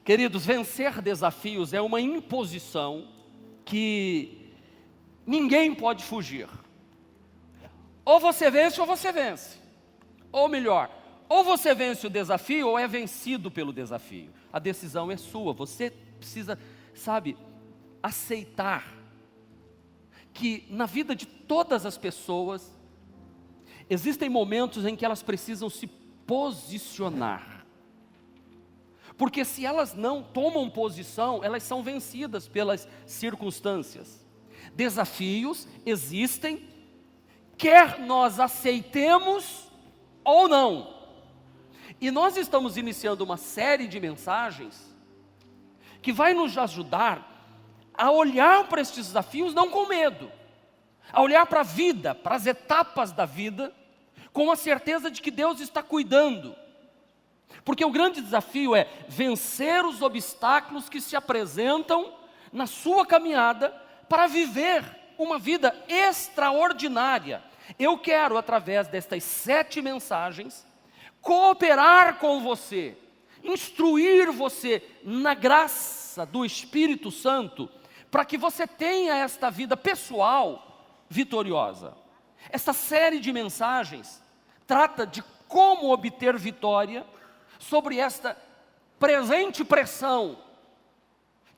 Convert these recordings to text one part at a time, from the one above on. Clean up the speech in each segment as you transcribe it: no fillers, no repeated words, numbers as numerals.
Queridos, vencer desafios é uma imposição que ninguém pode fugir. Ou você vence ou você vence. Ou melhor, ou você vence o desafio ou é vencido pelo desafio. A decisão é sua. Você precisa, aceitar que na vida de todas as pessoas existem momentos em que elas precisam se posicionar. Porque se elas não tomam posição, elas são vencidas pelas circunstâncias. Desafios existem, quer nós aceitemos ou não. E nós estamos iniciando uma série de mensagens que vai nos ajudar a olhar para estes desafios não com medo, a olhar para a vida, para as etapas da vida, com a certeza de que Deus está cuidando. Porque o grande desafio é vencer os obstáculos que se apresentam na sua caminhada para viver uma vida extraordinária. Eu quero, através destas 7 mensagens, cooperar com você, instruir você na graça do Espírito Santo, para que você tenha esta vida pessoal vitoriosa. Esta série de mensagens trata de como obter vitória sobre esta presente pressão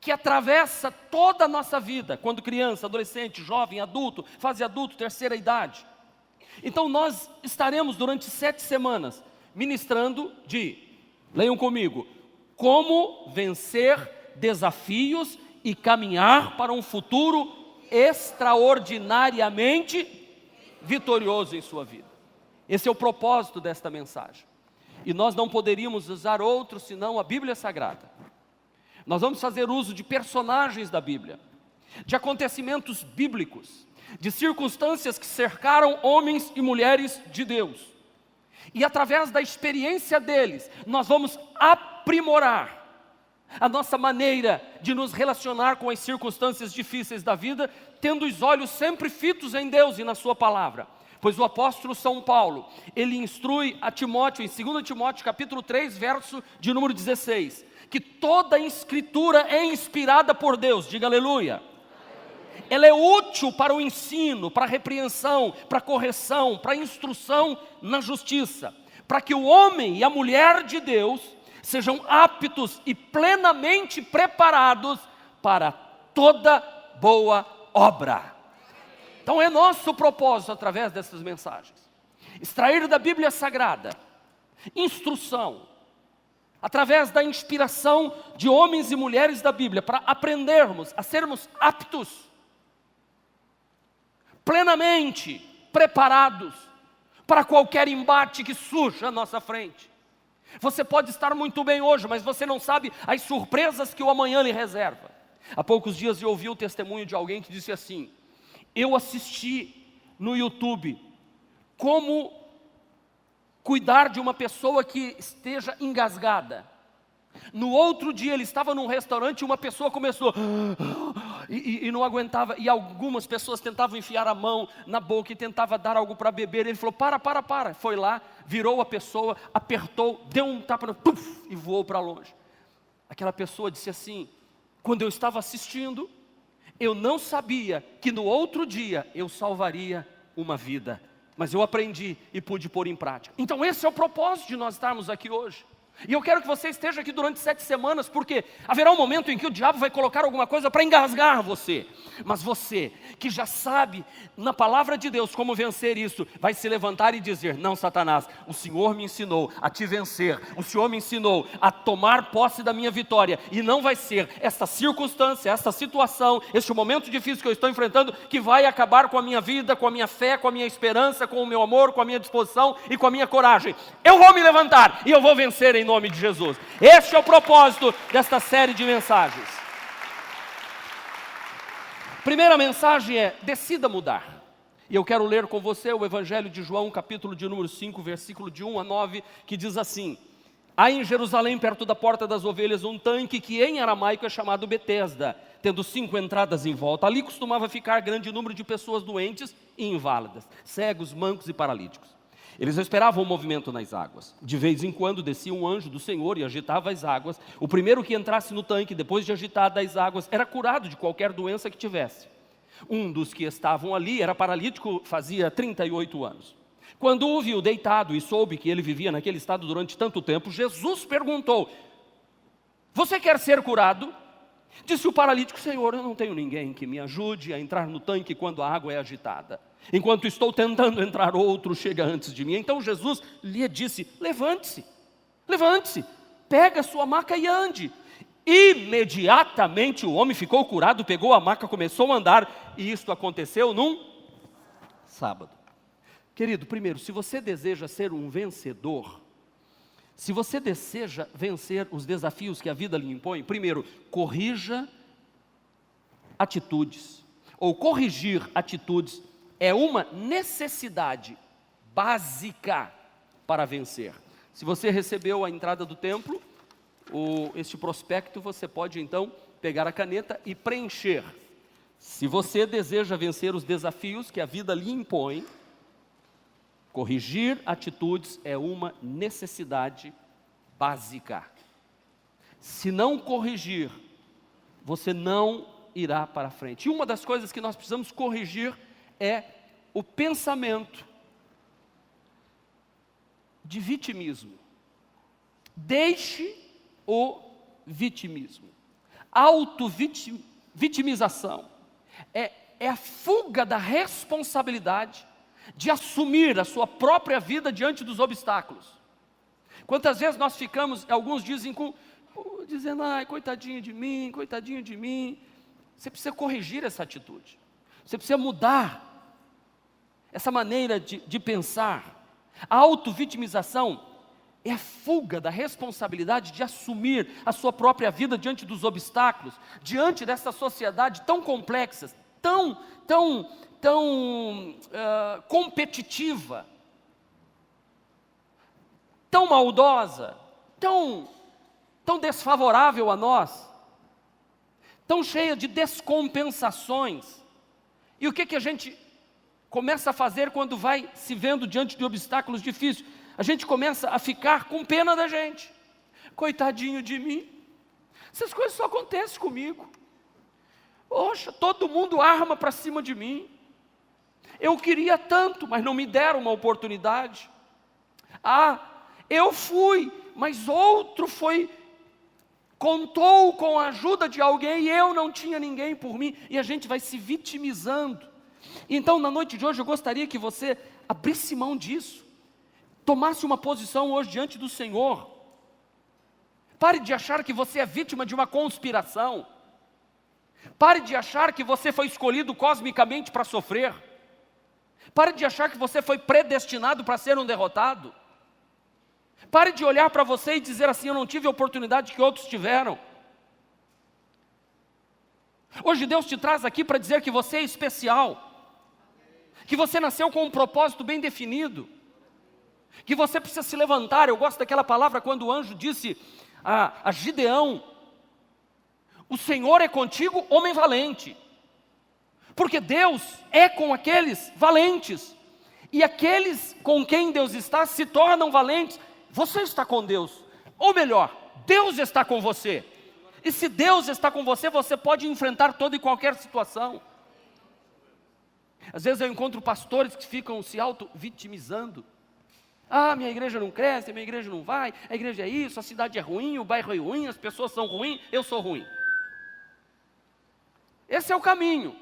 que atravessa toda a nossa vida, quando criança, adolescente, jovem, adulto, fase adulto, terceira idade. Então nós estaremos durante 7 semanas ministrando leiam comigo, como vencer desafios e caminhar para um futuro extraordinariamente vitorioso em sua vida. Esse é o propósito desta mensagem. E nós não poderíamos usar outro senão a Bíblia Sagrada. Nós vamos fazer uso de personagens da Bíblia, de acontecimentos bíblicos, de circunstâncias que cercaram homens e mulheres de Deus. E através da experiência deles, nós vamos aprimorar a nossa maneira de nos relacionar com as circunstâncias difíceis da vida, tendo os olhos sempre fitos em Deus e na sua palavra. Pois o apóstolo São Paulo, ele instrui a Timóteo, em 2 Timóteo capítulo 3, verso de número 16, que toda a escritura é inspirada por Deus, diga aleluia. Ela é útil para o ensino, para a repreensão, para a correção, para a instrução na justiça, para que o homem e a mulher de Deus sejam aptos e plenamente preparados para toda boa obra. Então é nosso propósito, através dessas mensagens, extrair da Bíblia Sagrada instrução, através da inspiração de homens e mulheres da Bíblia, para aprendermos a sermos aptos, plenamente preparados para qualquer embate que surja à nossa frente. Você pode estar muito bem hoje, mas você não sabe as surpresas que o amanhã lhe reserva. Há poucos dias eu ouvi o testemunho de alguém que disse assim: eu assisti no YouTube como cuidar de uma pessoa que esteja engasgada. No outro dia ele estava num restaurante e uma pessoa começou e não aguentava, e algumas pessoas tentavam enfiar a mão na boca e tentava dar algo para beber. Ele falou: para. Foi lá, virou a pessoa, apertou, deu um tapa, e voou para longe. Aquela pessoa disse assim: quando eu estava assistindo, eu não sabia que no outro dia eu salvaria uma vida, mas eu aprendi e pude pôr em prática. Então esse é o propósito de nós estarmos aqui hoje. E eu quero que você esteja aqui durante 7 semanas, porque haverá um momento em que o diabo vai colocar alguma coisa para engasgar você. Mas você, que já sabe na palavra de Deus como vencer isso, vai se levantar e dizer: não, Satanás, o Senhor me ensinou a te vencer, o Senhor me ensinou a tomar posse da minha vitória, e não vai ser esta circunstância, esta situação, este momento difícil que eu estou enfrentando, que vai acabar com a minha vida, com a minha fé, com a minha esperança, com o meu amor, com a minha disposição e com a minha coragem. Eu vou me levantar e eu vou vencer em nome de Jesus. Este é o propósito desta série de mensagens. Primeira mensagem é: decida mudar. E eu quero ler com você o Evangelho de João, capítulo de número 5, versículo de 1 a 9, que diz assim: há em Jerusalém, perto da porta das ovelhas, um tanque que em aramaico é chamado Betesda, tendo 5 entradas em volta. Ali costumava ficar grande número de pessoas doentes e inválidas, cegos, mancos e paralíticos. Eles esperavam o movimento nas águas. De vez em quando descia um anjo do Senhor e agitava as águas. O primeiro que entrasse no tanque, depois de agitar as águas, era curado de qualquer doença que tivesse. Um dos que estavam ali era paralítico, fazia 38 anos. Quando o viu deitado e soube que ele vivia naquele estado durante tanto tempo, Jesus perguntou: você quer ser curado? Disse o paralítico: Senhor, eu não tenho ninguém que me ajude a entrar no tanque quando a água é agitada. Enquanto estou tentando entrar, outro chega antes de mim. Então Jesus lhe disse: levante-se, levante-se, pega a sua maca e ande. Imediatamente o homem ficou curado, pegou a maca, começou a andar, e isto aconteceu num sábado. Querido, primeiro, se você deseja ser um vencedor, se você deseja vencer os desafios que a vida lhe impõe, primeiro, corrija atitudes, ou corrigir atitudes é uma necessidade básica para vencer. Se você recebeu a entrada do templo, este prospecto, você pode então pegar a caneta e preencher. Se você deseja vencer os desafios que a vida lhe impõe, corrigir atitudes é uma necessidade básica. Se não corrigir, você não irá para frente. E uma das coisas que nós precisamos corrigir é o pensamento de vitimismo. Deixe o vitimismo. Auto-vitimização é a fuga da responsabilidade de assumir a sua própria vida diante dos obstáculos. Quantas vezes nós ficamos, alguns dizem, dizendo: ai, coitadinho de mim, coitadinho de mim. Você precisa corrigir essa atitude. Você precisa mudar essa maneira de pensar. A auto-vitimização é a fuga da responsabilidade de assumir a sua própria vida diante dos obstáculos, diante dessa sociedade tão complexa, tão competitiva, tão maldosa, tão desfavorável a nós, tão cheia de descompensações. E o que a gente começa a fazer quando vai se vendo diante de obstáculos difíceis? A gente começa a ficar com pena da gente. Coitadinho de mim. Essas coisas só acontecem comigo. Poxa, todo mundo arma para cima de mim. Eu queria tanto, mas não me deram uma oportunidade. Eu fui, mas outro contou com a ajuda de alguém e eu não tinha ninguém por mim. E a gente vai se vitimizando. Então, na noite de hoje, eu gostaria que você abrisse mão disso. Tomasse uma posição hoje diante do Senhor. Pare de achar que você é vítima de uma conspiração. Pare de achar que você foi escolhido cosmicamente para sofrer. Pare de achar que você foi predestinado para ser um derrotado. Pare de olhar para você e dizer assim: eu não tive a oportunidade que outros tiveram. Hoje Deus te traz aqui para dizer que você é especial. Que você nasceu com um propósito bem definido. Que você precisa se levantar. Eu gosto daquela palavra quando o anjo disse a Gideão: o Senhor é contigo, homem valente. Porque Deus é com aqueles valentes. E aqueles com quem Deus está se tornam valentes. Você está com Deus. Ou melhor, Deus está com você. E se Deus está com você, você pode enfrentar toda e qualquer situação. Às vezes eu encontro pastores que ficam se auto-vitimizando. Minha igreja não cresce, minha igreja não vai, a igreja é isso, a cidade é ruim, o bairro é ruim, as pessoas são ruins, eu sou ruim. Esse é o caminho.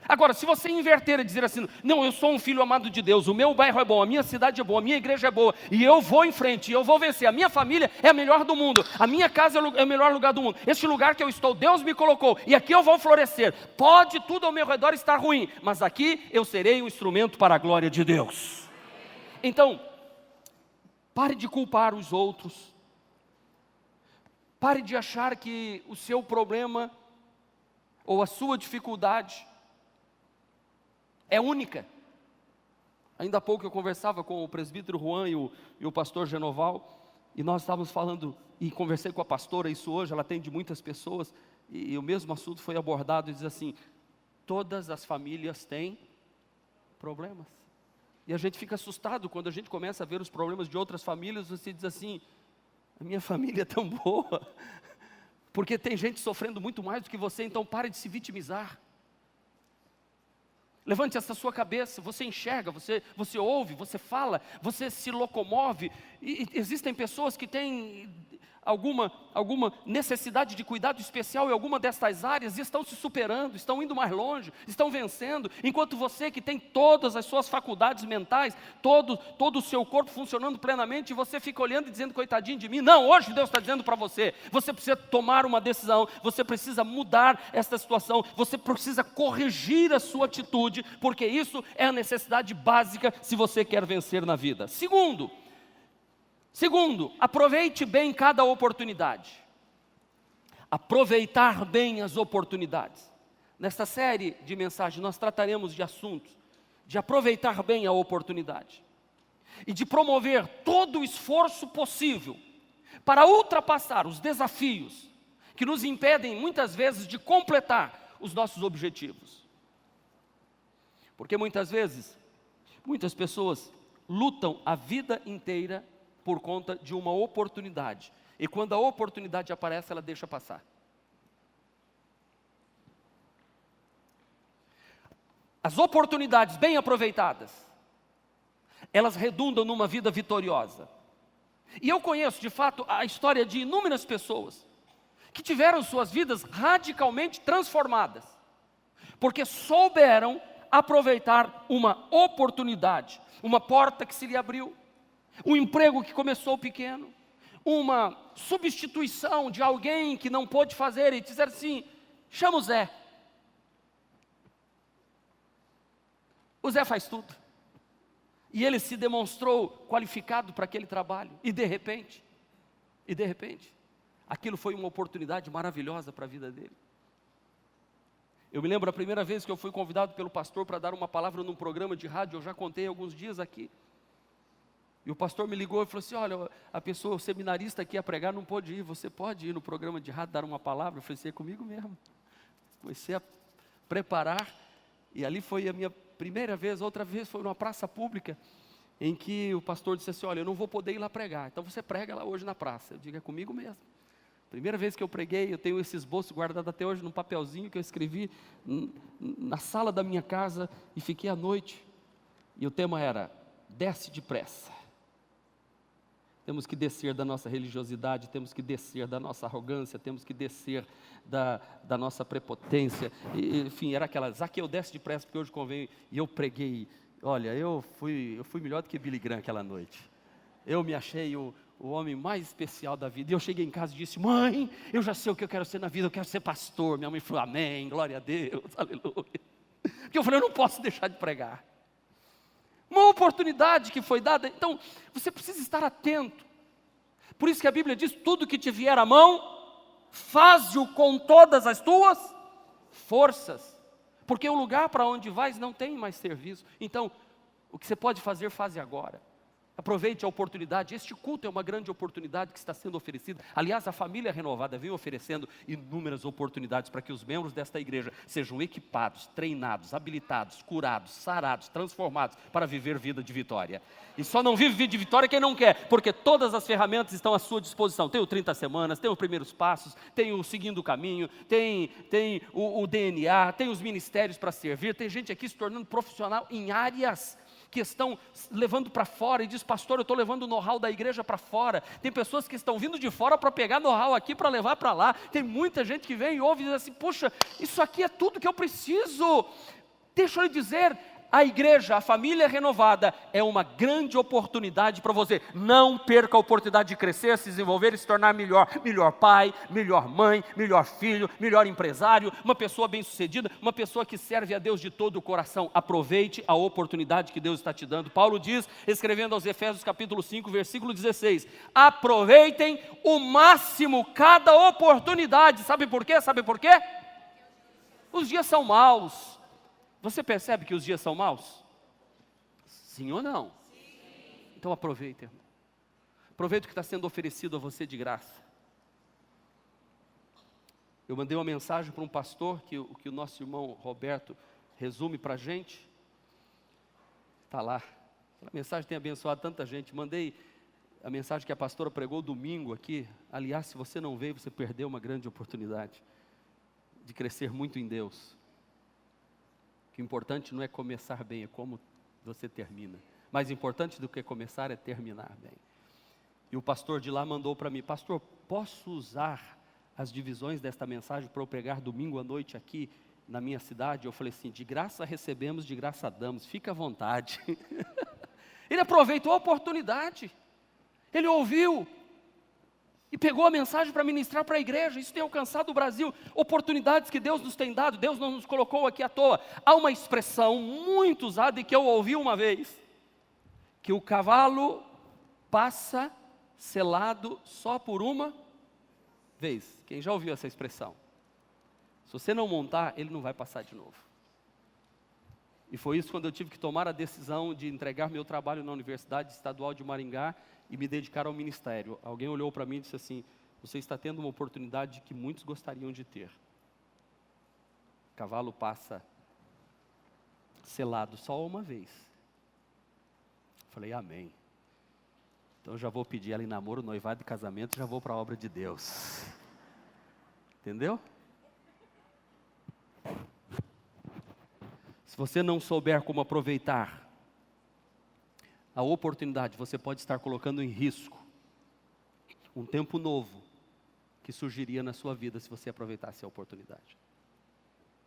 Agora, se você inverter e dizer assim: não, eu sou um filho amado de Deus, o meu bairro é bom, a minha cidade é boa, a minha igreja é boa, e eu vou em frente, eu vou vencer, a minha família é a melhor do mundo, a minha casa é o melhor lugar do mundo, este lugar que eu estou, Deus me colocou, e aqui eu vou florescer. Pode tudo ao meu redor estar ruim, mas aqui eu serei um instrumento para a glória de Deus. Então, pare de culpar os outros. Pare de achar que o seu problema ou a sua dificuldade é única. Ainda há pouco eu conversava com o presbítero Juan e o pastor Genoval, e nós estávamos falando, e conversei com a pastora isso hoje, ela atende muitas pessoas, e o mesmo assunto foi abordado, e diz assim: todas as famílias têm problemas. E a gente fica assustado quando a gente começa a ver os problemas de outras famílias. Você diz assim: a minha família é tão boa, porque tem gente sofrendo muito mais do que você, então pare de se vitimizar. Levante essa sua cabeça, você enxerga, você ouve, você fala, você se locomove. E existem pessoas que têm alguma necessidade de cuidado especial em alguma destas áreas e estão se superando, estão indo mais longe, estão vencendo, enquanto você que tem todas as suas faculdades mentais, todo o seu corpo funcionando plenamente, e você fica olhando e dizendo: coitadinho de mim. Não, hoje Deus está dizendo para você, você precisa tomar uma decisão, você precisa mudar esta situação, você precisa corrigir a sua atitude, porque isso é a necessidade básica se você quer vencer na vida. Segundo, aproveite bem cada oportunidade. Aproveitar bem as oportunidades. Nesta série de mensagens nós trataremos de assuntos de aproveitar bem a oportunidade e de promover todo o esforço possível para ultrapassar os desafios que nos impedem muitas vezes de completar os nossos objetivos. Porque muitas vezes, muitas pessoas lutam a vida inteira por conta de uma oportunidade. E quando a oportunidade aparece, ela deixa passar. As oportunidades bem aproveitadas, elas redundam numa vida vitoriosa. E eu conheço, de fato, a história de inúmeras pessoas que tiveram suas vidas radicalmente transformadas, porque souberam aproveitar uma oportunidade, uma porta que se lhe abriu, um emprego que começou pequeno, uma substituição de alguém que não pôde fazer, e dizer assim: chama o Zé. O Zé faz tudo. E ele se demonstrou qualificado para aquele trabalho. E de repente, aquilo foi uma oportunidade maravilhosa para a vida dele. Eu me lembro a primeira vez que eu fui convidado pelo pastor para dar uma palavra num programa de rádio, eu já contei alguns dias aqui. E o pastor me ligou e falou assim: olha, a pessoa, o seminarista que ia pregar não pôde ir, você pode ir no programa de rádio dar uma palavra? Eu falei assim: é comigo mesmo. Comecei a preparar, e ali foi a minha primeira vez. Outra vez foi numa praça pública, em que o pastor disse assim: olha, eu não vou poder ir lá pregar, então você prega lá hoje na praça. Eu digo: é comigo mesmo. Primeira vez que eu preguei, eu tenho esse esboço guardado até hoje num papelzinho que eu escrevi na sala da minha casa, e fiquei à noite, e o tema era: desce depressa. Temos que descer da nossa religiosidade, temos que descer da nossa arrogância, temos que descer da nossa prepotência. Enfim, era aquela: Zaqueu, desce depressa, porque hoje convém. E eu preguei. Olha, eu fui melhor do que Billy Graham aquela noite. Eu me achei o homem mais especial da vida. E eu cheguei em casa e disse: mãe, eu já sei o que eu quero ser na vida, eu quero ser pastor. Minha mãe falou: amém, glória a Deus, aleluia. Porque eu falei: eu não posso deixar de pregar. Uma oportunidade que foi dada. Então, você precisa estar atento. Por isso que a Bíblia diz: tudo que te vier à mão, faze-o com todas as tuas forças. Porque o lugar para onde vais não tem mais serviço. Então, o que você pode fazer, faze agora. Aproveite a oportunidade. Este culto é uma grande oportunidade que está sendo oferecida. Aliás, a família renovada vem oferecendo inúmeras oportunidades para que os membros desta igreja sejam equipados, treinados, habilitados, curados, sarados, transformados para viver vida de vitória. E só não vive vida de vitória quem não quer, porque todas as ferramentas estão à sua disposição. Tem o 30 semanas, tem os primeiros passos, tem o seguindo o caminho, tem o DNA, tem os ministérios para servir. Tem gente aqui se tornando profissional em áreas que estão levando para fora, e diz: pastor, eu estou levando o know-how da igreja para fora. Tem pessoas que estão vindo de fora para pegar know-how aqui para levar para lá. Tem muita gente que vem e ouve e diz assim: puxa, isso aqui é tudo que eu preciso. Deixa eu lhe dizer, a igreja, a família renovada é uma grande oportunidade para você. Não perca a oportunidade de crescer, se desenvolver e se tornar melhor pai, melhor mãe, melhor filho, melhor empresário, uma pessoa bem-sucedida, uma pessoa que serve a Deus de todo o coração. Aproveite a oportunidade que Deus está te dando. Paulo diz, escrevendo aos Efésios capítulo 5, versículo 16: aproveitem o máximo cada oportunidade. Sabe por quê? Os dias são maus. Você percebe que os dias são maus? Sim ou não? Sim. Então aproveite, irmão. Aproveite o que está sendo oferecido a você de graça. Eu mandei uma mensagem para um pastor, que o nosso irmão Roberto resume para a gente. Está lá. A mensagem tem abençoado tanta gente. Mandei a mensagem que a pastora pregou domingo aqui. Aliás, se você não veio, você perdeu uma grande oportunidade de crescer muito em Deus. O importante não é começar bem, é como você termina. Mais importante do que começar é terminar bem. E o pastor de lá mandou para mim: pastor, posso usar as divisões desta mensagem para eu pregar domingo à noite aqui na minha cidade? Eu falei assim: de graça recebemos, de graça damos, fica à vontade. Ele aproveitou a oportunidade, ele ouviu e pegou a mensagem para ministrar para a igreja. Isso tem alcançado o Brasil, oportunidades que Deus nos tem dado. Deus não nos colocou aqui à toa. Há uma expressão muito usada e que eu ouvi uma vez, que o cavalo passa selado só por uma vez. Quem já ouviu essa expressão? Se você não montar, ele não vai passar de novo. E foi isso quando eu tive que tomar a decisão de entregar meu trabalho na Universidade Estadual de Maringá e me dedicar ao ministério. Alguém olhou para mim e disse assim: você está tendo uma oportunidade que muitos gostariam de ter. O cavalo passa selado só uma vez. Falei: amém. Então eu já vou pedir ela em namoro, noivado e casamento, já vou para a obra de Deus. Entendeu? Se você não souber como aproveitar a oportunidade, você pode estar colocando em risco um tempo novo que surgiria na sua vida se você aproveitasse a oportunidade.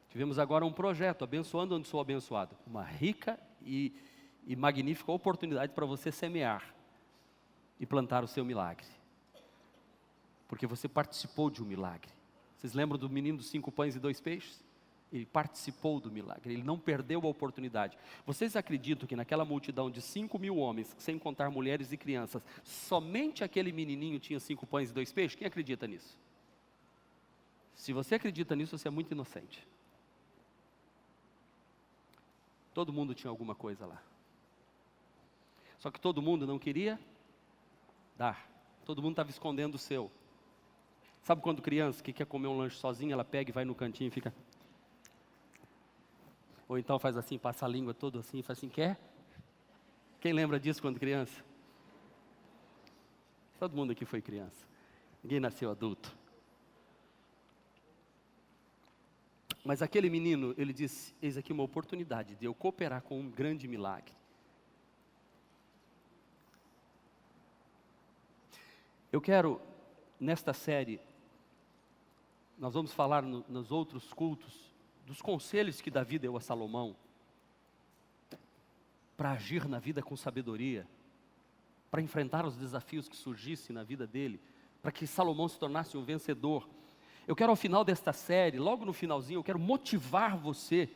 Tivemos agora um projeto, abençoando onde sou abençoado. Uma rica e magnífica oportunidade para você semear e plantar o seu milagre. Porque você participou de um milagre. Vocês lembram do menino dos 5 pães e 2 peixes? Ele participou do milagre, ele não perdeu a oportunidade. Vocês acreditam que naquela multidão de 5.000 homens, sem contar mulheres e crianças, somente aquele menininho tinha 5 pães e 2 peixes? Quem acredita nisso? Se você acredita nisso, você é muito inocente. Todo mundo tinha alguma coisa lá. Só que todo mundo não queria dar. Todo mundo estava escondendo o seu. Sabe quando criança que quer comer um lanche sozinha, ela pega e vai no cantinho e fica... Ou então faz assim, passa a língua toda assim e faz assim: quer? Quem lembra disso quando criança? Todo mundo aqui foi criança. Ninguém nasceu adulto. Mas aquele menino, ele disse: eis aqui uma oportunidade de eu cooperar com um grande milagre. Eu quero, nesta série, nós vamos falar nos outros cultos, dos conselhos que Davi deu a Salomão, para agir na vida com sabedoria, para enfrentar os desafios que surgissem na vida dele, para que Salomão se tornasse um vencedor. Eu quero, ao final desta série, logo no finalzinho, eu quero motivar você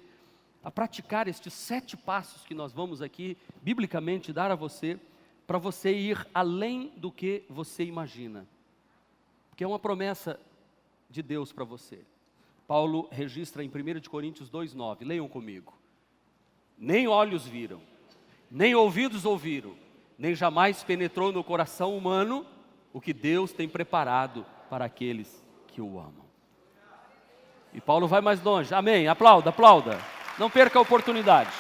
a praticar estes 7 passos que nós vamos aqui, biblicamente, dar a você, para você ir além do que você imagina, porque é uma promessa de Deus para você. Paulo registra em 1 Coríntios 2,9, leiam comigo: nem olhos viram, nem ouvidos ouviram, nem jamais penetrou no coração humano o que Deus tem preparado para aqueles que o amam. E Paulo vai mais longe, amém, aplauda, aplauda, não perca a oportunidade.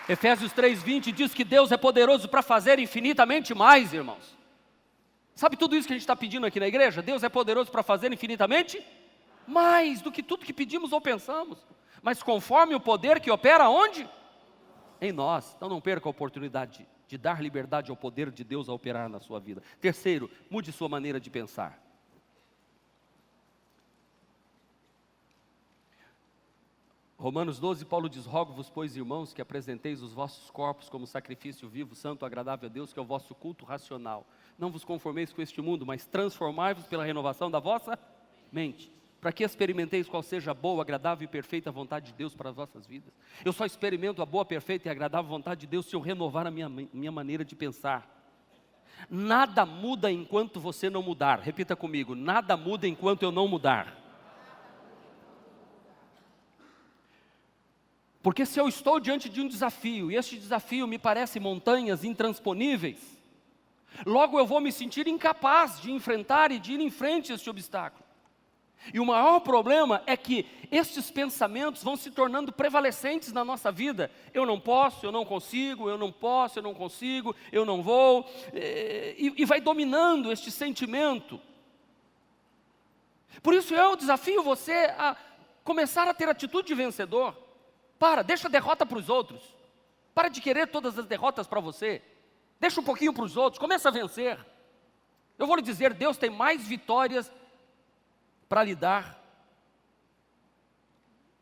Efésios 3,20 diz que Deus é poderoso para fazer infinitamente mais, irmãos. Sabe tudo isso que a gente está pedindo aqui na igreja? Deus é poderoso para fazer infinitamente mais do que tudo que pedimos ou pensamos. Mas conforme o poder que opera onde? Em nós. Então não perca a oportunidade de dar liberdade ao poder de Deus a operar na sua vida. Terceiro, mude sua maneira de pensar. Romanos 12, Paulo diz: rogo-vos, pois, irmãos, que apresenteis os vossos corpos como sacrifício vivo, santo, agradável a Deus, que é o vosso culto racional. Não vos conformeis com este mundo, mas transformai-vos pela renovação da vossa mente, para que experimenteis qual seja a boa, agradável e perfeita vontade de Deus para as vossas vidas. Eu só experimento a boa, perfeita e agradável vontade de Deus se eu renovar a minha maneira de pensar. Nada muda enquanto você não mudar. Repita comigo: nada muda enquanto eu não mudar. Porque se eu estou diante de um desafio, e este desafio me parece montanhas intransponíveis, logo eu vou me sentir incapaz de enfrentar e de ir em frente a este obstáculo. E o maior problema é que estes pensamentos vão se tornando prevalecentes na nossa vida. Eu não posso, eu não consigo, eu não posso, eu não consigo, eu não vou. E vai dominando este sentimento. Por isso eu desafio você a começar a ter atitude de vencedor. Deixa a derrota para os outros. Para de querer todas as derrotas para você. Deixa um pouquinho para os outros, começa a vencer. Eu vou lhe dizer, Deus tem mais vitórias para lhe dar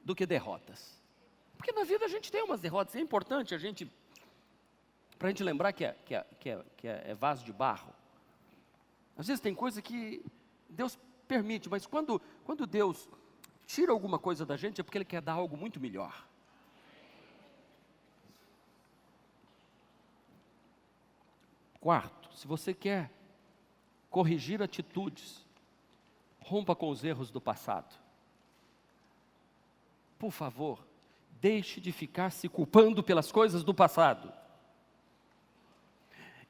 do que derrotas. Porque na vida a gente tem umas derrotas, é importante para a gente lembrar que é vaso de barro. Às vezes tem coisa que Deus permite, mas quando Deus tira alguma coisa da gente é porque Ele quer dar algo muito melhor. Quarto, se você quer corrigir atitudes, rompa com os erros do passado. Por favor, deixe de ficar se culpando pelas coisas do passado.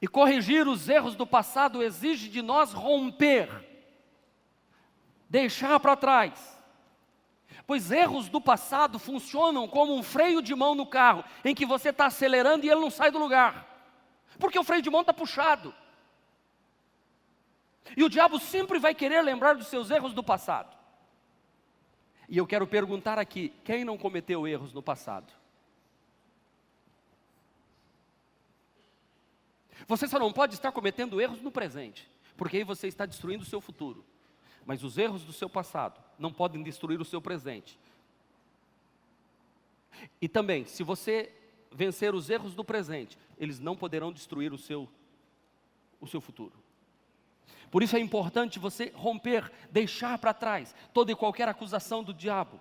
E corrigir os erros do passado exige de nós romper, deixar para trás. Pois erros do passado funcionam como um freio de mão no carro, em que você está acelerando e ele não sai do lugar. Porque o freio de mão está puxado. E o diabo sempre vai querer lembrar dos seus erros do passado. E eu quero perguntar aqui, quem não cometeu erros no passado? Você só não pode estar cometendo erros no presente, porque aí você está destruindo o seu futuro. Mas os erros do seu passado não podem destruir o seu presente. E também, se você vencer os erros do presente, eles não poderão destruir o seu futuro. Por isso é importante você romper, deixar para trás toda e qualquer acusação do diabo.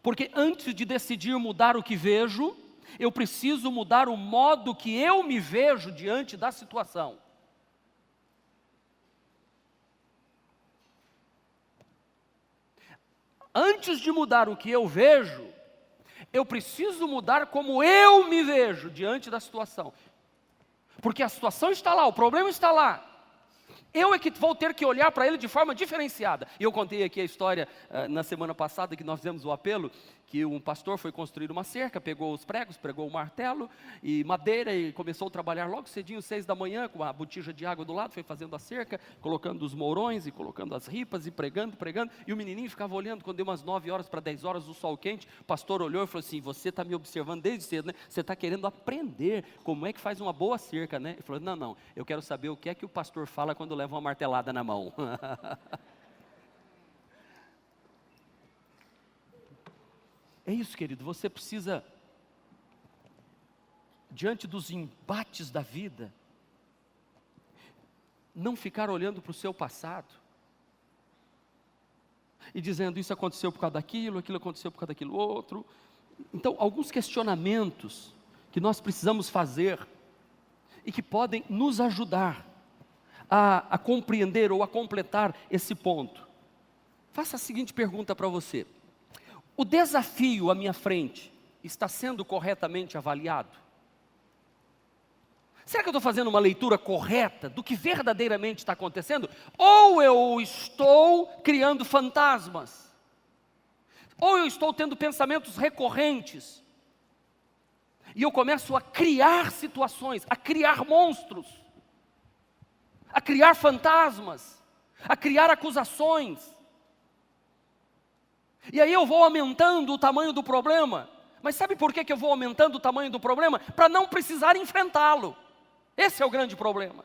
Porque antes de decidir mudar o que vejo, eu preciso mudar o modo que eu me vejo diante da situação. Antes de mudar o que eu vejo, eu preciso mudar como eu me vejo diante da situação. Porque a situação está lá, o problema está lá. Eu é que vou ter que olhar para ele de forma diferenciada. E eu contei aqui a história na semana passada que nós fizemos o apelo, que um pastor foi construir uma cerca, pegou os pregos, pregou o martelo e madeira e começou a trabalhar logo cedinho, 6 da manhã, com a botija de água do lado, foi fazendo a cerca, colocando os mourões e colocando as ripas e pregando. E o menininho ficava olhando, quando deu umas 9 horas para 10 horas, o sol quente, o pastor olhou e falou assim: você está me observando desde cedo, né? Você está querendo aprender como é que faz uma boa cerca, né? Ele falou: não, eu quero saber o que é que o pastor fala quando leva uma martelada na mão. É isso, querido, você precisa, diante dos embates da vida, não ficar olhando para o seu passado e dizendo: isso aconteceu por causa daquilo, aquilo aconteceu por causa daquilo outro. Então, alguns questionamentos que nós precisamos fazer e que podem nos ajudar a compreender ou a completar esse ponto. Faça a seguinte pergunta para você: o desafio à minha frente está sendo corretamente avaliado? Será que eu estou fazendo uma leitura correta do que verdadeiramente está acontecendo? Ou eu estou criando fantasmas? Ou eu estou tendo pensamentos recorrentes? E eu começo a criar situações, a criar monstros, a criar fantasmas, a criar acusações. E aí eu vou aumentando o tamanho do problema. Mas sabe por que eu vou aumentando o tamanho do problema? Para não precisar enfrentá-lo. Esse é o grande problema.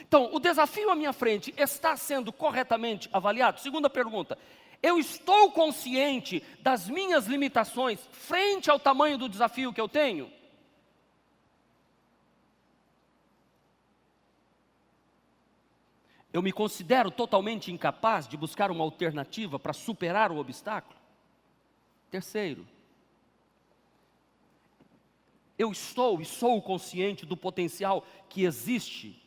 Então, o desafio à minha frente está sendo corretamente avaliado? Segunda pergunta: eu estou consciente das minhas limitações frente ao tamanho do desafio que eu tenho? Eu me considero totalmente incapaz de buscar uma alternativa para superar o obstáculo? Terceiro, eu estou e sou consciente do potencial que existe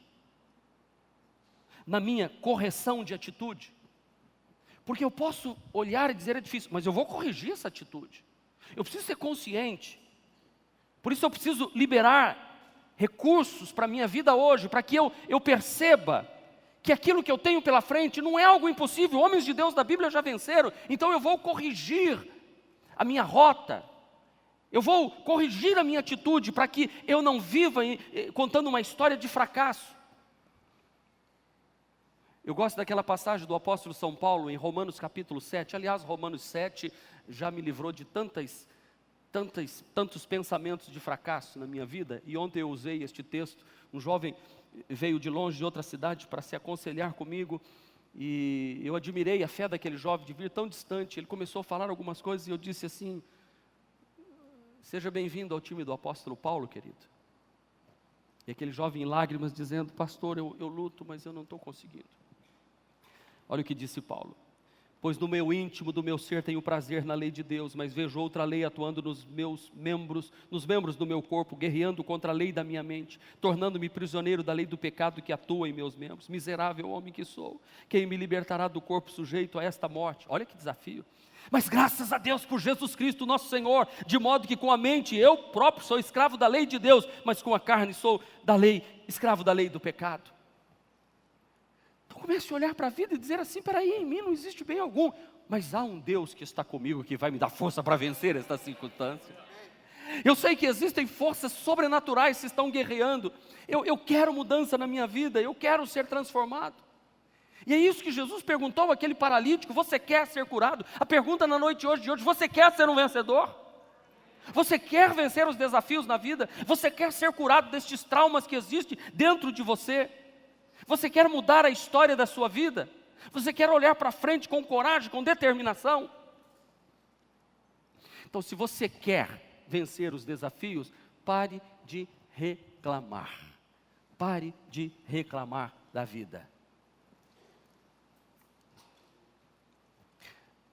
na minha correção de atitude? Porque eu posso olhar e dizer: é difícil, mas eu vou corrigir essa atitude. Eu preciso ser consciente. Por isso eu preciso liberar, recursos para a minha vida hoje, para que eu perceba que aquilo que eu tenho pela frente não é algo impossível. Homens de Deus da Bíblia já venceram, então eu vou corrigir a minha rota, eu vou corrigir a minha atitude para que eu não viva contando uma história de fracasso. Eu gosto daquela passagem do apóstolo São Paulo em Romanos capítulo 7, aliás, Romanos 7 já me livrou de tantos pensamentos de fracasso na minha vida, e ontem eu usei este texto. Um jovem veio de longe, de outra cidade, para se aconselhar comigo, e eu admirei a fé daquele jovem de vir tão distante. Ele começou a falar algumas coisas e eu disse assim: seja bem-vindo ao time do apóstolo Paulo, querido. E aquele jovem em lágrimas dizendo: pastor, eu luto, mas eu não estou conseguindo. Olha o que disse Paulo: pois no meu íntimo do meu ser tenho prazer na lei de Deus, mas vejo outra lei atuando nos membros do meu corpo, guerreando contra a lei da minha mente, tornando-me prisioneiro da lei do pecado que atua em meus membros. Miserável homem que sou, quem me libertará do corpo sujeito a esta morte? Olha que desafio. Mas graças a Deus por Jesus Cristo nosso Senhor, de modo que com a mente eu próprio sou escravo da lei de Deus, mas com a carne sou escravo da lei do pecado. Então comece a olhar para a vida e dizer assim: peraí, em mim não existe bem algum, mas há um Deus que está comigo, que vai me dar força para vencer esta circunstância. Eu sei que existem forças sobrenaturais que estão guerreando. Eu quero mudança na minha vida, eu quero ser transformado. E é isso que Jesus perguntou àquele paralítico: você quer ser curado? A pergunta na noite de hoje: você quer ser um vencedor? Você quer vencer os desafios na vida? Você quer ser curado destes traumas que existem dentro de você? Você quer mudar a história da sua vida? Você quer olhar para frente com coragem, com determinação? Então, se você quer vencer os desafios, pare de reclamar. Pare de reclamar da vida.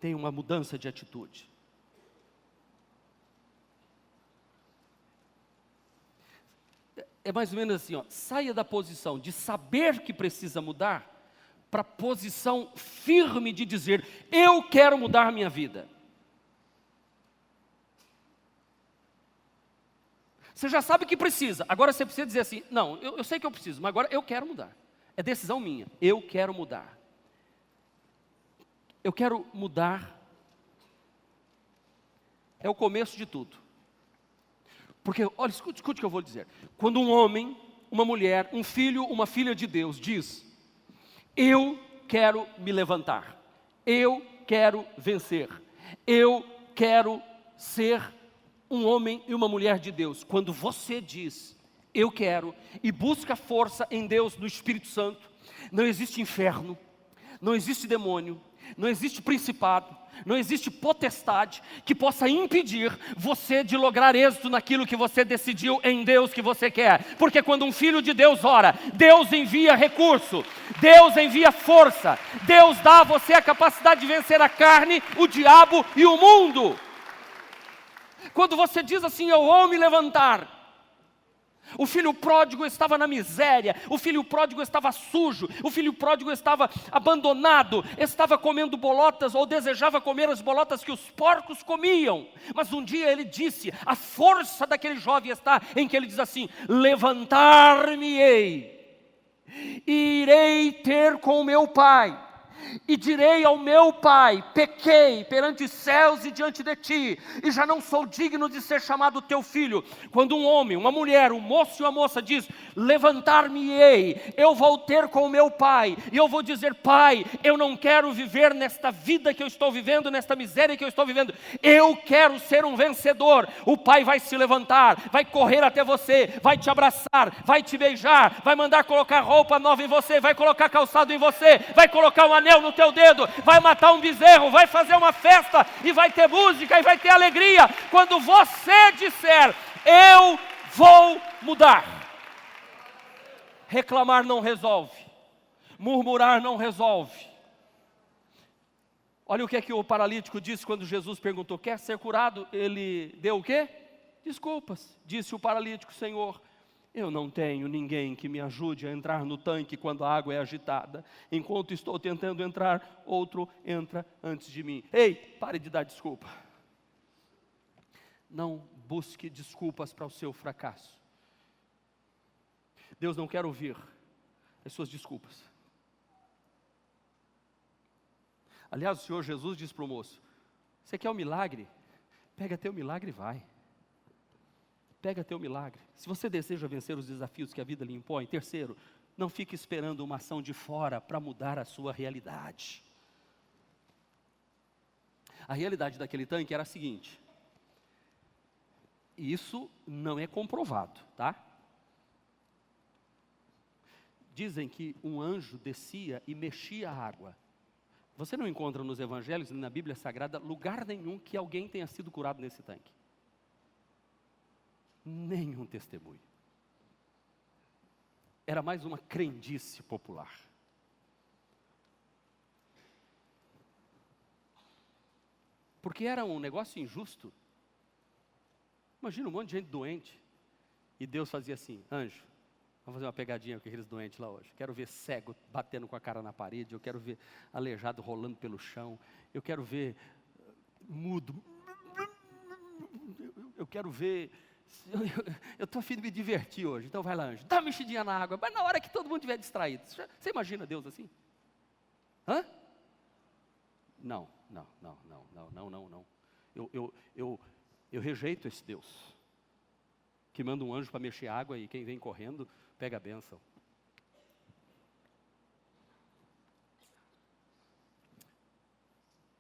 Tem uma mudança de atitude. É mais ou menos assim, saia da posição de saber que precisa mudar, para a posição firme de dizer: eu quero mudar a minha vida. Você já sabe que precisa, agora você precisa dizer assim: não, eu sei que eu preciso, mas agora eu quero mudar. É decisão minha, eu quero mudar. Eu quero mudar, é o começo de tudo. Porque, olha, escute o que eu vou dizer. Quando um homem, uma mulher, um filho, uma filha de Deus diz: eu quero me levantar, eu quero vencer, eu quero ser um homem e uma mulher de Deus. Quando você diz eu quero e busca força em Deus, no Espírito Santo, não existe inferno, não existe demônio, não existe principado, não existe potestade que possa impedir você de lograr êxito naquilo que você decidiu em Deus que você quer. Porque quando um filho de Deus ora, Deus envia recurso, Deus envia força, Deus dá a você a capacidade de vencer a carne, o diabo e o mundo. Quando você diz assim: eu vou me levantar. O filho pródigo estava na miséria, o filho pródigo estava sujo, o filho pródigo estava abandonado, estava comendo bolotas, ou desejava comer as bolotas que os porcos comiam. Mas um dia ele disse, a força daquele jovem está em que ele diz assim: levantar-me-ei, irei ter com o meu pai, e direi ao meu pai: pequei perante os céus e diante de ti, e já não sou digno de ser chamado teu filho. Quando um homem, uma mulher, um moço e uma moça diz: levantar-me-ei, eu vou ter com o meu pai, e eu vou dizer: pai, eu não quero viver nesta vida que eu estou vivendo, nesta miséria que eu estou vivendo, eu quero ser um vencedor. O pai vai se levantar, vai correr até você, vai te abraçar, vai te beijar, vai mandar colocar roupa nova em você, vai colocar calçado em você, vai colocar um anel no teu dedo, vai matar um bezerro, vai fazer uma festa, e vai ter música, e vai ter alegria, quando você disser: eu vou mudar. Reclamar não resolve, murmurar não resolve. Olha o que o paralítico disse quando Jesus perguntou: quer ser curado? Ele deu o quê? Desculpas. Disse o paralítico: Senhor, eu não tenho ninguém que me ajude a entrar no tanque quando a água é agitada. Enquanto estou tentando entrar, outro entra antes de mim. Ei, pare de dar desculpa. Não busque desculpas para o seu fracasso. Deus não quer ouvir as suas desculpas. Aliás, o Senhor Jesus disse para o moço: você quer um milagre? Pega teu milagre e vai. Pega teu milagre. Se você deseja vencer os desafios que a vida lhe impõe. Terceiro, não fique esperando uma ação de fora para mudar a sua realidade. A realidade daquele tanque era a seguinte. Isso não é comprovado, tá? Dizem que um anjo descia e mexia a água. Você não encontra nos evangelhos, nem na Bíblia Sagrada, lugar nenhum que alguém tenha sido curado nesse tanque. Nenhum testemunho. Era mais uma crendice popular. Porque era um negócio injusto. Imagina um monte de gente doente. E Deus fazia assim: anjo, vamos fazer uma pegadinha com aqueles doentes lá hoje. Quero ver cego batendo com a cara na parede. Eu quero ver aleijado rolando pelo chão. Eu quero ver mudo. Eu quero ver... Eu estou a fim de me divertir hoje. Então vai lá, anjo, dá uma mexidinha na água. Mas na hora que todo mundo estiver distraído. Você imagina Deus assim? Hã? Não. Eu rejeito esse Deus que manda um anjo para mexer água e quem vem correndo pega a bênção.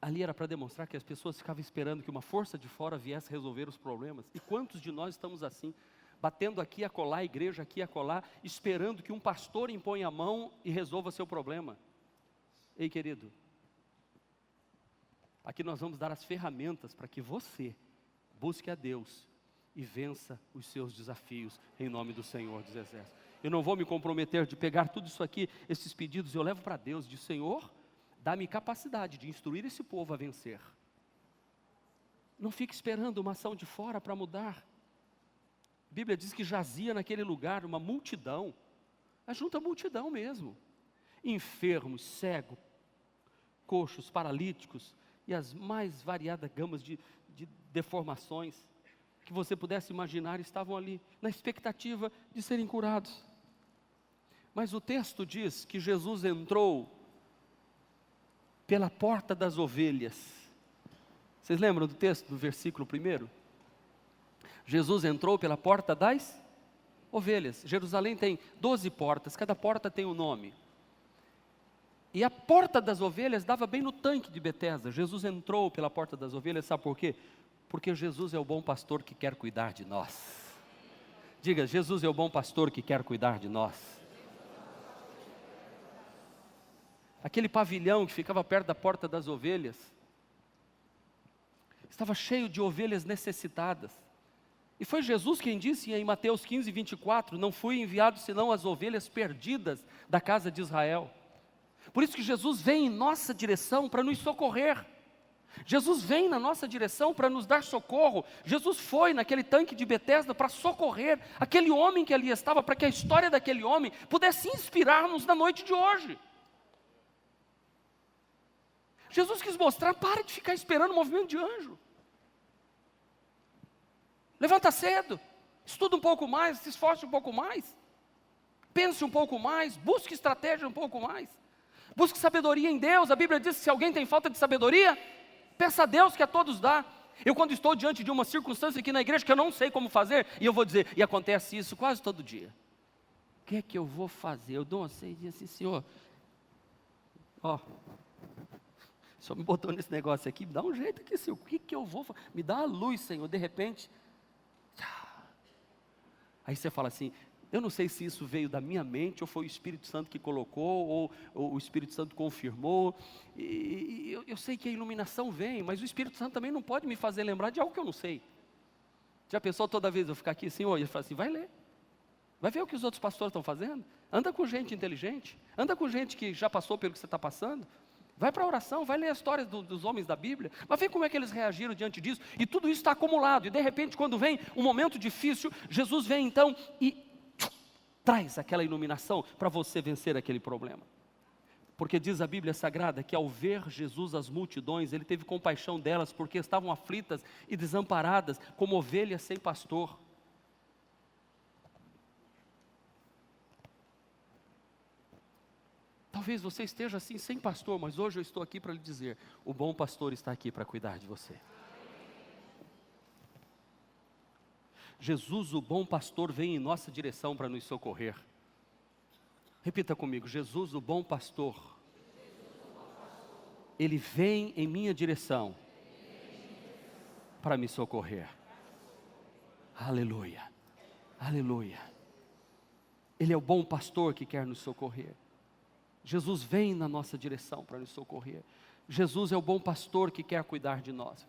Ali era para demonstrar que as pessoas ficavam esperando que uma força de fora viesse resolver os problemas. E quantos de nós estamos assim, batendo aqui, acolá, igreja aqui, acolá, esperando que um pastor imponha a mão e resolva seu problema? Ei, querido, aqui nós vamos dar as ferramentas para que você busque a Deus e vença os seus desafios, em nome do Senhor dos Exércitos. Eu não vou me comprometer de pegar tudo isso aqui, esses pedidos, eu levo para Deus, de Senhor, dá-me capacidade de instruir esse povo a vencer. Não fique esperando uma ação de fora para mudar. A Bíblia diz que jazia naquele lugar uma multidão, ajunta multidão mesmo, enfermos, cegos, coxos, paralíticos, e as mais variadas gamas de deformações que você pudesse imaginar estavam ali, na expectativa de serem curados. Mas o texto diz que Jesus entrou pela porta das ovelhas. Vocês lembram do texto, do versículo 1? Jesus entrou pela porta das ovelhas. Jerusalém tem 12 portas, cada porta tem um nome. E a porta das ovelhas dava bem no tanque de Betesda. Jesus entrou pela porta das ovelhas, sabe por quê? Porque Jesus é o bom pastor que quer cuidar de nós. Diga, Jesus é o bom pastor que quer cuidar de nós. Aquele pavilhão que ficava perto da porta das ovelhas, estava cheio de ovelhas necessitadas. E foi Jesus quem disse em Mateus 15, 24, não fui enviado senão as ovelhas perdidas da casa de Israel. Por isso que Jesus vem em nossa direção para nos socorrer. Jesus vem na nossa direção para nos dar socorro. Jesus foi naquele tanque de Betesda para socorrer aquele homem que ali estava, para que a história daquele homem pudesse inspirar-nos na noite de hoje. Jesus quis mostrar, para de ficar esperando o movimento de anjo. Levanta cedo, estuda um pouco mais, se esforce um pouco mais, pense um pouco mais, busque estratégia um pouco mais, busque sabedoria em Deus. A Bíblia diz que se alguém tem falta de sabedoria, peça a Deus que a todos dá. Eu quando estou diante de uma circunstância aqui na igreja que eu não sei como fazer, e eu vou dizer, e acontece isso quase todo dia. O que é que eu vou fazer? Eu dou uma ceia e digo assim, Senhor, o Senhor me botou nesse negócio aqui, me dá um jeito aqui, Senhor, o que que eu vou fazer? Me dá a luz, Senhor. De repente, aí você fala assim, eu não sei se isso veio da minha mente, ou foi o Espírito Santo que colocou, ou o Espírito Santo confirmou, e eu sei que a iluminação vem, mas o Espírito Santo também não pode me fazer lembrar de algo que eu não sei. Já pensou toda vez eu ficar aqui assim, e eu falo assim, vai ler, vai ver o que os outros pastores estão fazendo, anda com gente inteligente, anda com gente que já passou pelo que você está passando, vai para a oração, vai ler a história dos homens da Bíblia, mas vê como é que eles reagiram diante disso, e tudo isso está acumulado, e de repente quando vem um momento difícil, Jesus vem então e traz aquela iluminação para você vencer aquele problema. Porque diz a Bíblia Sagrada que ao ver Jesus as multidões, Ele teve compaixão delas, porque estavam aflitas e desamparadas, como ovelhas sem pastor. Talvez você esteja assim sem pastor, mas hoje eu estou aqui para lhe dizer, o bom pastor está aqui para cuidar de você. Jesus, o bom pastor, vem em nossa direção para nos socorrer. Repita comigo, Jesus, o bom pastor, Ele vem em minha direção para me socorrer. Aleluia, aleluia. Ele é o bom pastor que quer nos socorrer. Jesus vem na nossa direção para nos socorrer. Jesus é o bom pastor que quer cuidar de nós.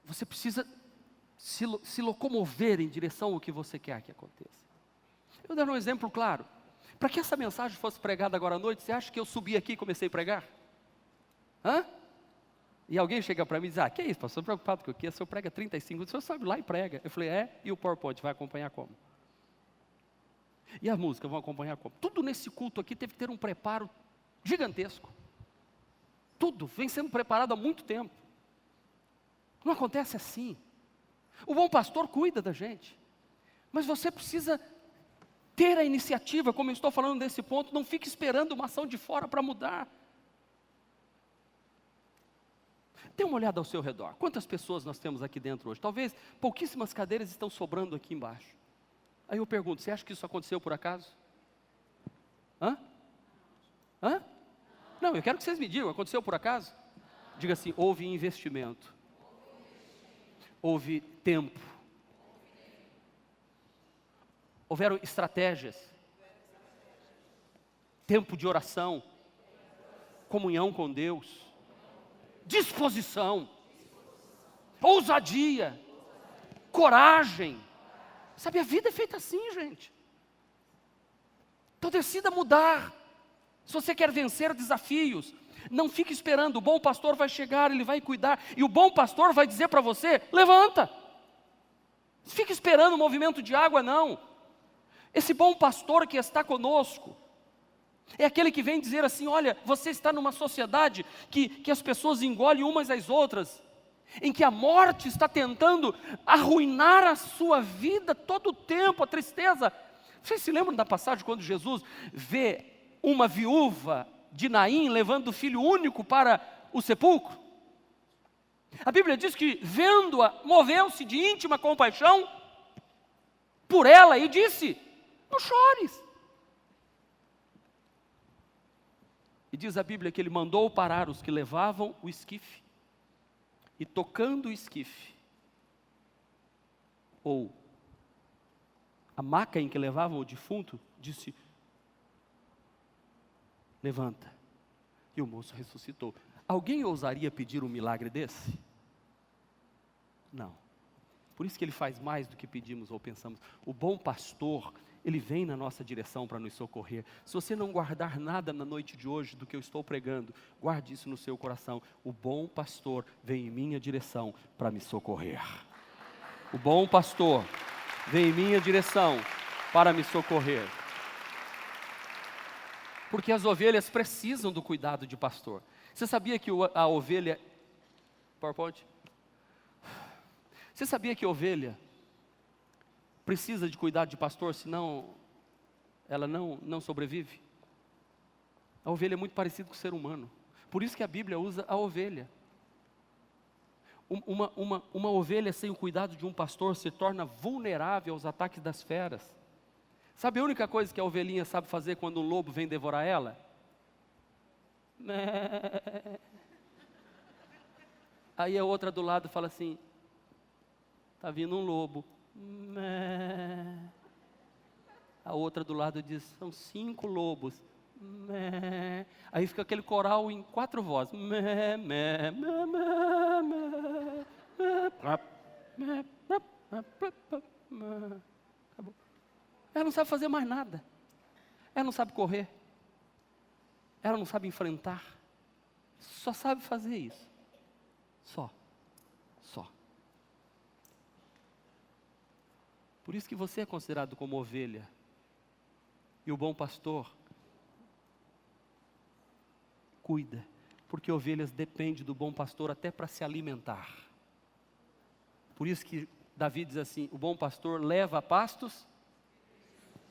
Você precisa se locomover em direção ao que você quer que aconteça. Eu vou dar um exemplo claro. Para que essa mensagem fosse pregada agora à noite, você acha que eu subi aqui e comecei a pregar? Hã? E alguém chega para mim e diz, que é isso, pastor, estou preocupado com o quê? O senhor prega 35 minutos, o senhor sobe lá e prega. Eu falei, e o PowerPoint vai acompanhar como? E a música vão acompanhar como? Tudo nesse culto aqui teve que ter um preparo gigantesco. Tudo vem sendo preparado há muito tempo. Não acontece assim. O bom pastor cuida da gente. Mas você precisa ter a iniciativa, como eu estou falando desse ponto, não fique esperando uma ação de fora para mudar. Dê uma olhada ao seu redor. Quantas pessoas nós temos aqui dentro hoje? Talvez pouquíssimas cadeiras estão sobrando aqui embaixo. Aí eu pergunto, você acha que isso aconteceu por acaso? Hã? Não, eu quero que vocês me digam, aconteceu por acaso? Diga assim, houve investimento. Houve tempo. Houveram estratégias. Tempo de oração. Comunhão com Deus. Disposição. Ousadia. Coragem. Sabe, a vida é feita assim, gente. Então decida mudar. Se você quer vencer desafios, não fique esperando, o bom pastor vai chegar, ele vai cuidar, e o bom pastor vai dizer para você, levanta. Não fique esperando o movimento de água, não. Esse bom pastor que está conosco, é aquele que vem dizer assim, olha, você está numa sociedade que as pessoas engolem umas às outras, em que a morte está tentando arruinar a sua vida todo o tempo, a tristeza. Vocês se lembram da passagem quando Jesus vê uma viúva de Naim levando o filho único para o sepulcro? A Bíblia diz que, vendo-a, moveu-se de íntima compaixão por ela e disse, não chores. E diz a Bíblia que ele mandou parar os que levavam o esquife, e tocando o esquife, ou a maca em que levavam o defunto, disse, levanta. E o moço ressuscitou. Alguém ousaria pedir um milagre desse? Não. Por isso que ele faz mais do que pedimos ou pensamos. O bom pastor, ele vem na nossa direção para nos socorrer. Se você não guardar nada na noite de hoje do que eu estou pregando, guarde isso no seu coração. O bom pastor vem em minha direção para me socorrer. O bom pastor vem em minha direção para me socorrer. Porque as ovelhas precisam do cuidado de pastor. Você sabia que a ovelha... PowerPoint? Você sabia que a ovelha precisa de cuidado de pastor, senão ela não sobrevive? A ovelha é muito parecida com o ser humano. Por isso que a Bíblia usa a ovelha. Uma ovelha sem o cuidado de um pastor se torna vulnerável aos ataques das feras. Sabe a única coisa que a ovelhinha sabe fazer quando um lobo vem devorar ela? Aí a outra do lado fala assim, está vindo um lobo. A outra do lado diz, são 5 lobos. Aí fica aquele coral em 4 vozes. Acabou. Ela não sabe fazer mais nada. Ela não sabe correr. Ela não sabe enfrentar. Só sabe fazer isso. Só. Por isso que você é considerado como ovelha. E o bom pastor cuida. Porque ovelhas dependem do bom pastor até para se alimentar. Por isso que Davi diz assim: o bom pastor leva a pastos.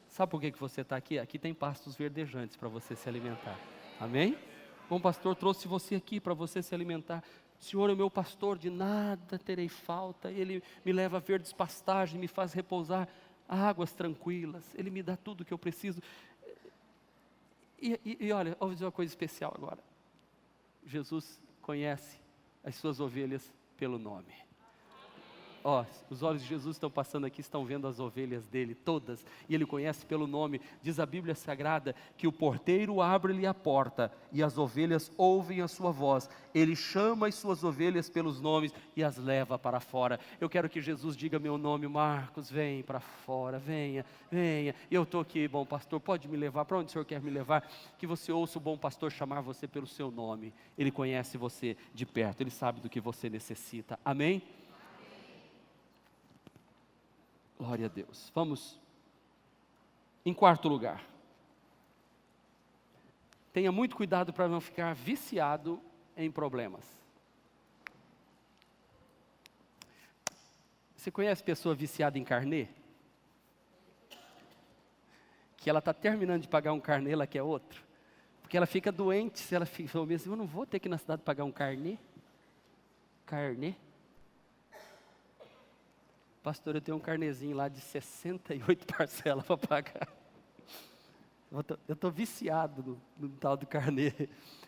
Sabe por que você está aqui? Aqui tem pastos verdejantes para você se alimentar. Amém? O bom pastor trouxe você aqui para você se alimentar. O Senhor é o meu pastor, de nada terei falta. Ele me leva a verdes pastagens, me faz repousar águas tranquilas. Ele me dá tudo o que eu preciso. E olha, vou dizer uma coisa especial agora. Jesus conhece as suas ovelhas pelo nome. Os olhos de Jesus estão passando aqui, estão vendo as ovelhas dele, todas, e ele conhece pelo nome. Diz a Bíblia Sagrada que o porteiro abre-lhe a porta, e as ovelhas ouvem a sua voz. Ele chama as suas ovelhas pelos nomes e as leva para fora. Eu quero que Jesus diga meu nome: Marcos, vem para fora, venha, venha. Eu estou aqui, bom pastor, pode me levar, para onde o Senhor quer me levar? Que você ouça o bom pastor chamar você pelo seu nome. Ele conhece você de perto, ele sabe do que você necessita. Amém? Glória a Deus. Vamos em quarto lugar. Tenha muito cuidado para não ficar viciado em problemas. Você conhece pessoa viciada em carnê? Que ela está terminando de pagar um carnê, ela quer outro. Porque ela fica doente, se ela fica assim: eu não vou ter que ir na cidade pagar um carnê. Carnê? Pastor, eu tenho um carnezinho lá de 68 parcelas para pagar. Eu estou viciado no tal do carnê.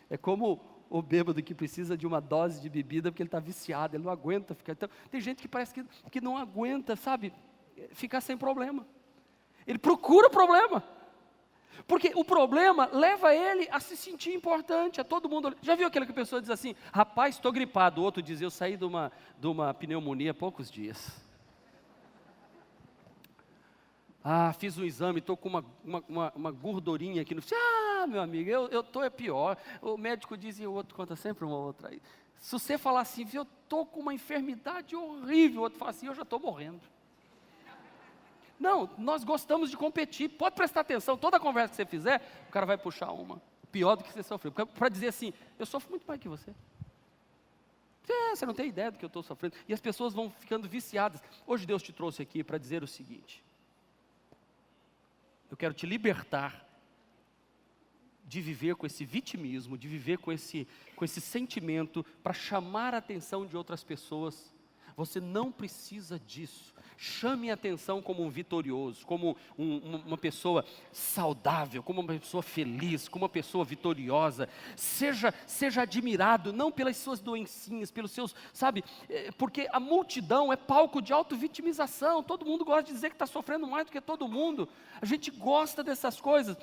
É como o bêbado que precisa de uma dose de bebida porque ele está viciado, ele não aguenta ficar. Então, tem gente que parece que não aguenta, sabe, ficar sem problema. Ele procura o problema. Porque o problema leva ele a se sentir importante, a todo mundo. Já viu aquela que a pessoa diz assim: rapaz, estou gripado. O outro diz: eu saí de uma pneumonia há poucos dias. Fiz um exame, estou com uma gordurinha aqui no... meu amigo, eu estou pior. O médico diz e o outro conta sempre uma outra aí. Se você falar assim: eu estou com uma enfermidade horrível, o outro fala assim: eu já estou morrendo. Não, nós gostamos de competir. Pode prestar atenção, toda conversa que você fizer, o cara vai puxar uma. Pior do que você sofreu. Para dizer assim: eu sofro muito mais que você. Você não tem ideia do que eu estou sofrendo. E as pessoas vão ficando viciadas. Hoje Deus te trouxe aqui para dizer o seguinte: eu quero te libertar de viver com esse vitimismo, de viver com esse sentimento para chamar a atenção de outras pessoas. Você não precisa disso. Chame a atenção como um vitorioso, como uma pessoa saudável, como uma pessoa feliz, como uma pessoa vitoriosa. Seja admirado, não pelas suas doencinhas, pelos seus, sabe, porque a multidão é palco de auto-vitimização. Todo mundo gosta de dizer que está sofrendo mais do que todo mundo. A gente gosta dessas coisas.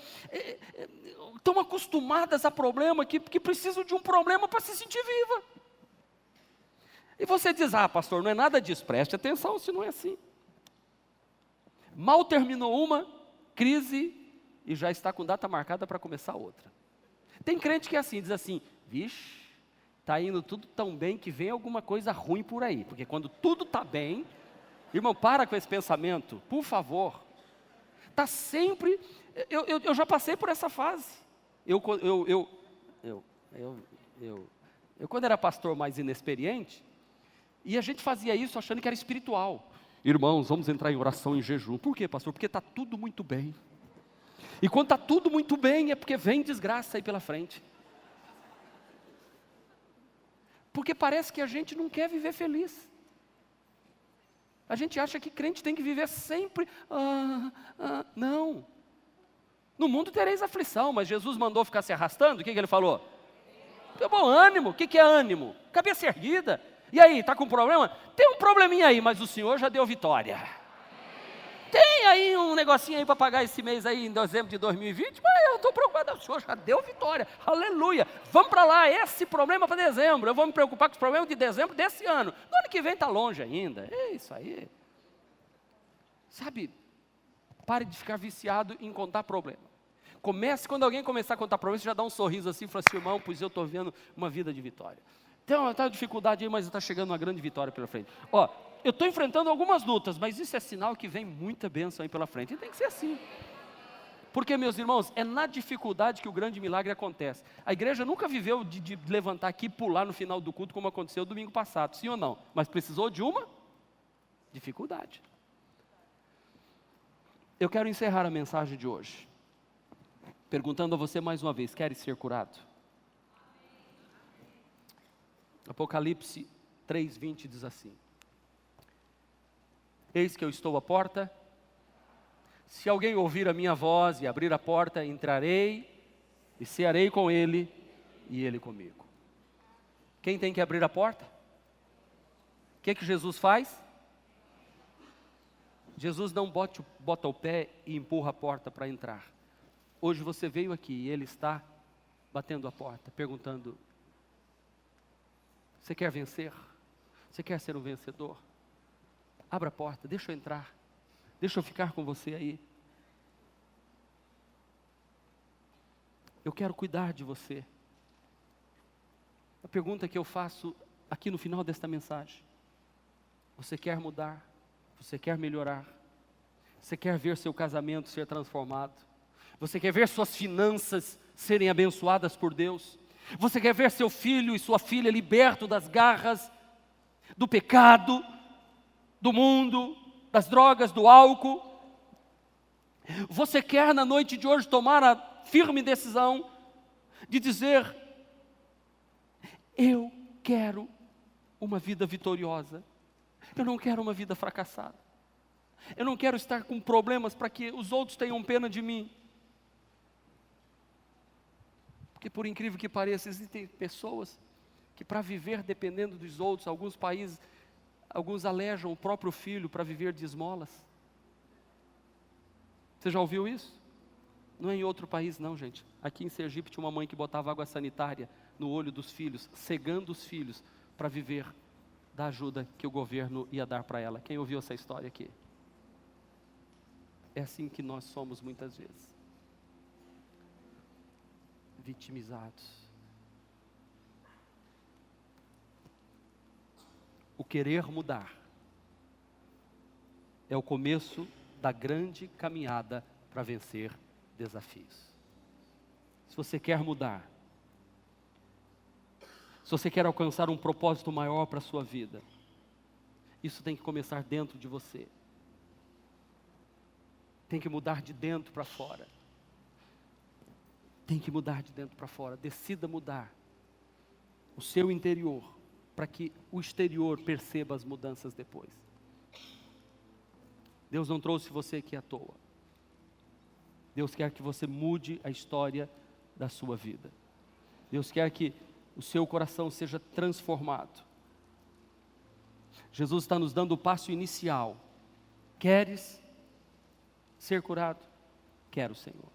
Estão acostumadas a problema que precisam de um problema para se sentir viva. E você diz: pastor, não é nada disso. Preste atenção se não é assim. Mal terminou uma crise e já está com data marcada para começar outra. Tem crente que é assim, diz assim: vixe, está indo tudo tão bem que vem alguma coisa ruim por aí. Porque quando tudo está bem, irmão, para com esse pensamento, por favor. Está sempre... Eu já passei por essa fase. Eu quando era pastor mais inexperiente, e a gente fazia isso achando que era espiritual. Irmãos, vamos entrar em oração e jejum. Por quê, pastor? Porque está tudo muito bem. E quando está tudo muito bem, é porque vem desgraça aí pela frente. Porque parece que a gente não quer viver feliz. A gente acha que crente tem que viver sempre... não. No mundo tereis aflição, mas Jesus mandou ficar se arrastando. O que ele falou? Tem bom ânimo. O que é ânimo? Cabeça erguida. E aí, está com problema? Tem um probleminha aí, mas o Senhor já deu vitória. Tem aí um negocinho aí para pagar esse mês aí em dezembro de 2020, mas eu estou preocupado, o Senhor já deu vitória. Aleluia. Vamos para lá, esse problema para dezembro. Eu vou me preocupar com os problemas de dezembro desse ano. No ano que vem está longe ainda. É isso aí. Sabe, pare de ficar viciado em contar problema. Comece, quando alguém começar a contar problema, você já dá um sorriso assim e fala assim: irmão, pois eu estou vendo uma vida de vitória. Tem uma dificuldade aí, mas está chegando uma grande vitória pela frente. Eu estou enfrentando algumas lutas, mas isso é sinal que vem muita bênção aí pela frente. E tem que ser assim. Porque, meus irmãos, é na dificuldade que o grande milagre acontece. A igreja nunca viveu de levantar aqui e pular no final do culto, como aconteceu domingo passado, sim ou não? Mas precisou de uma Dificuldade. Eu quero encerrar a mensagem de hoje, perguntando a você mais uma vez: quer ser curado? Apocalipse 3:20 diz assim: eis que eu estou à porta, se alguém ouvir a minha voz e abrir a porta, entrarei e cearei com ele e ele comigo. Quem tem que abrir a porta? O que Jesus faz? Jesus não bota o pé e empurra a porta para entrar. Hoje você veio aqui e Ele está batendo a porta, perguntando: você quer vencer? Você quer ser um vencedor? Abra a porta, deixa eu entrar, deixa eu ficar com você aí. Eu quero cuidar de você. A pergunta que eu faço aqui no final desta mensagem: você quer mudar? Você quer melhorar? Você quer ver seu casamento ser transformado? Você quer ver suas finanças serem abençoadas por Deus? Você quer ver seu filho e sua filha liberto das garras do pecado, do mundo, das drogas, do álcool? Você quer na noite de hoje tomar a firme decisão de dizer: eu quero uma vida vitoriosa. Eu não quero uma vida fracassada. Eu não quero estar com problemas para que os outros tenham pena de mim. Porque, por incrível que pareça, existem pessoas que, para viver dependendo dos outros, alguns países, alguns alejam o próprio filho para viver de esmolas. Você já ouviu isso? Não é em outro país não, gente. Aqui em Sergipe tinha uma mãe que botava água sanitária no olho dos filhos, cegando os filhos para viver da ajuda que o governo ia dar para ela. Quem ouviu essa história aqui? É assim que nós somos muitas vezes. Vitimizados. O querer mudar é o começo da grande caminhada para vencer desafios. Se você quer mudar, se você quer alcançar um propósito maior para a sua vida, isso tem que começar dentro de você. Tem que mudar de dentro para fora. Tem que mudar de dentro para fora. Decida mudar o seu interior, para que o exterior perceba as mudanças depois. Deus não trouxe você aqui à toa. Deus quer que você mude a história da sua vida. Deus quer que o seu coração seja transformado. Jesus está nos dando o passo inicial. Queres ser curado? Quero, Senhor.